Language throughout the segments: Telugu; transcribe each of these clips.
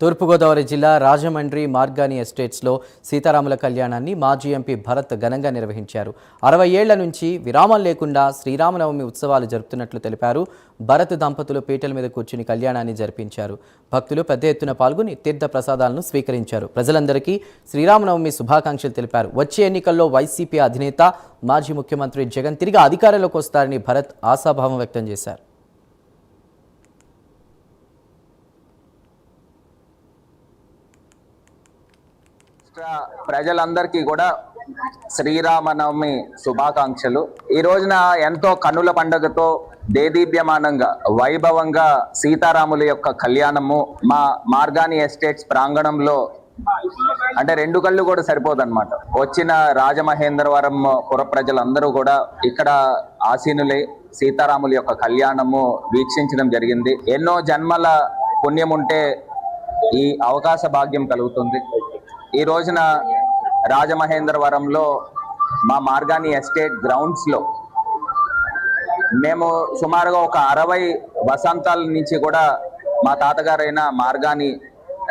తూర్పుగోదావరి జిల్లా రాజమండ్రి మార్గాని ఎస్టేట్స్లో సీతారాముల కళ్యాణాన్ని మాజీ ఎంపీ భరత్ ఘనంగా నిర్వహించారు. 60 ఏళ్ల నుంచి విరామం లేకుండా శ్రీరామనవమి ఉత్సవాలు జరుపుతున్నట్లు తెలిపారు. భరత్ దంపతులు పీటల మీద కూర్చుని కళ్యాణాన్ని జరిపించారు. భక్తులు పెద్ద ఎత్తున పాల్గొని తీర్థ ప్రసాదాలను స్వీకరించారు. ప్రజలందరికీ శ్రీరామనవమి శుభాకాంక్షలు తెలిపారు. వచ్చే ఎన్నికల్లో వైసీపీ అధినేత మాజీ ముఖ్యమంత్రి జగన్ తిరిగి అధికారంలోకి వస్తారని భరత్ ఆశాభావం వ్యక్తం చేశారు. ప్రజలందరికీ కూడా శ్రీరామనవమి శుభాకాంక్షలు. ఈ రోజున ఎంతో కన్నుల పండుగతో దేదీప్యమానంగా వైభవంగా సీతారాముల యొక్క కళ్యాణము మా మార్గాని ఎస్టేట్స్ ప్రాంగణంలో అంటే 2 కళ్ళు కూడా సరిపోదన్నమాట. వచ్చిన రాజమహేంద్రవరం పుర ప్రజలందరూ కూడా ఇక్కడ ఆసీనులై సీతారాముల యొక్క కళ్యాణము వీక్షించడం జరిగింది. ఎన్నో జన్మల పుణ్యం ఉంటే ఈ అవకాశ భాగ్యం కలుగుతుంది. ఈ రోజున రాజమహేంద్రవరంలో మా మార్గాని ఎస్టేట్ గ్రౌండ్స్లో మేము సుమారుగా ఒక 60 వసంతాల నుంచి కూడా మా తాతగారైన మార్గాని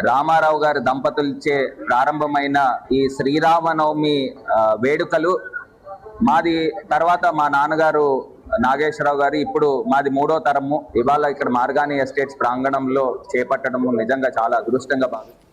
రామారావు గారి దంపతులచే ప్రారంభమైన ఈ శ్రీరామనవమి వేడుకలు మాది తర్వాత మా నాన్నగారు నాగేశ్వరరావు గారు ఇప్పుడు మాది 3వ తరము ఇవాళ ఇక్కడ మార్గాని ఎస్టేట్స్ ప్రాంగణంలో చేపట్టడము నిజంగా చాలా అదృష్టంగా భావిస్తున్నాను.